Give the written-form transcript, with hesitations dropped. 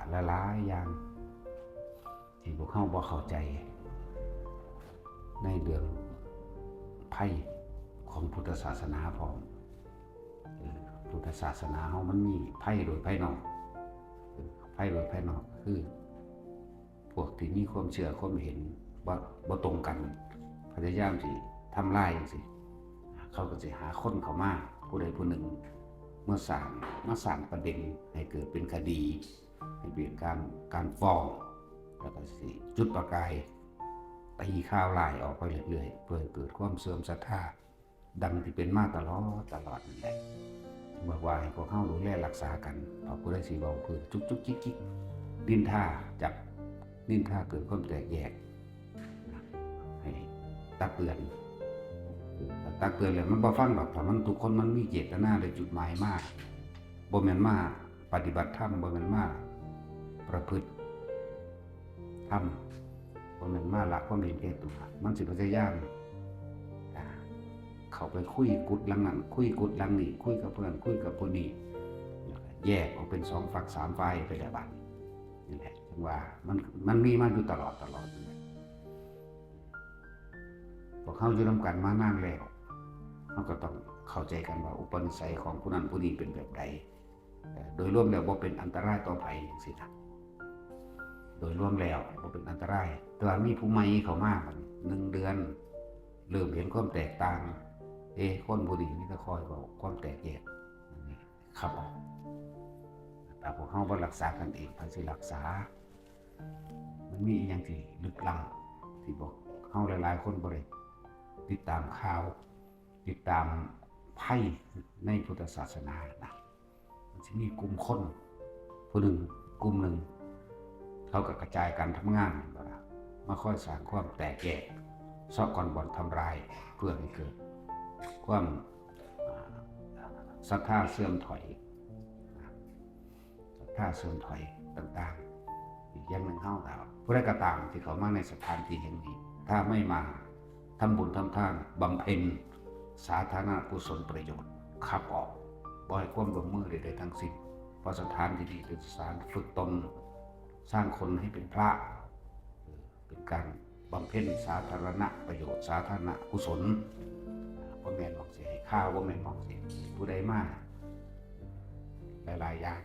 หลายๆอย่างที่พวกเขาบ่เข้าใจในเรื่องไพ่ของพุทธศาสนาพร้อมพุทธศาสนาเฮามันมีไพ่โดยภายนอกไพ่โดยภายนอกคือพวกที่มีความเชื่อความเห็นบ่ตรงกันพยายามสิทำลายจังซี่เขาก็สิหาคนเข้ามาผู้ใดผู้หนึ่งมาสร้างประเด็นให้เกิดเป็นคดีให้เป็นการฟ้องแล้วก็สิจุดประกายตีข่าวลายออกไปเรื่อยๆเพื่อเกิดความเสื่อมศรัทธาดังที่เป็นมาตลอดนั่นแหละบอกว่าให้พวกเฮาดูแลรักษากันเพราะผู้ใดสิเว้าคือจุกจิกนินทาจับนินทาเกิดความแตกแยกให้ตักเตือนแล้วมันบ่ฟังหรอกถ้ามันทุกคนมันมีเจตนาและจุดหมายมากบ่แม่นมาปฏิบัติธรรมบ่แม่นมาประพฤติธรรมบ่แม่นมาละความเห็นแก่ตัวมันสิพยายามเข้าไปคุยกุดหลังนั้นคุยกุดหลังนี้คุยกับเพื่อนคุยกับผู้นี้แยกออกเป็น2ฝัก3ฝ่ายไปแล้วบัดนี่แหละจังว่ามันมีมาอยู่ตลอดพวกเขาอยู่นำกันมานานแล้วเขาก็ต้องเข้าใจกันว่าอุปนิสัยของผู้นั้นผู้นี้เป็นแบบใดโดยรวมแล้วบ่เป็นอันตรายต่อไผจังซี่นะโดยรวมแล้วบ่เป็นอันตรายแต่ว่ามีผู้ใหม่เข้ามา1 เดือนเริ่มเห็นความแตกต่างคนผู้นี้นี่ก็คอยเว้าความแตกแยกครับแต่พวกเขาบ่รักษากันเองไผสิรักษามันมีอีหยังที่ลึกล้ำที่บอกเฮาหลายๆคนบ่ได้ติดตามข่าวติดตามไพ่ในพุทธศาสนานะมันจะมีกลุ่มคนผู้หนึ่งกลุ่มหนึ่งเขาก็กระจายการทำงานมาค่อยสร้างความแตกแยกซ่อก่อนบ่อนทำลายเพื่อให้เกิดความศรัทธาเสื่อมถอยต่างๆอีกอย่างหนึ่งเฮาครับผู้ใดก็ตามที่เขามาในสถานที่แห่งนี้ถ้าไม่มาทำบุญทำทานบำเพ็ญสาธารณกุศลประโยชน์ขับออกบ่ให้ความร่วมมือใดๆทั้งสิ้นเพราะสถานที่นี้เป็นสถานฝึกตนสร้างคนให้เป็นพระเป็นการบำเพ็ญสาธารณประโยชน์สาธารณกุศลบ่แม่นหมองสิให้ข้าวบ่แม่นหมองสิผู้ใดมาหลายๆอย่าง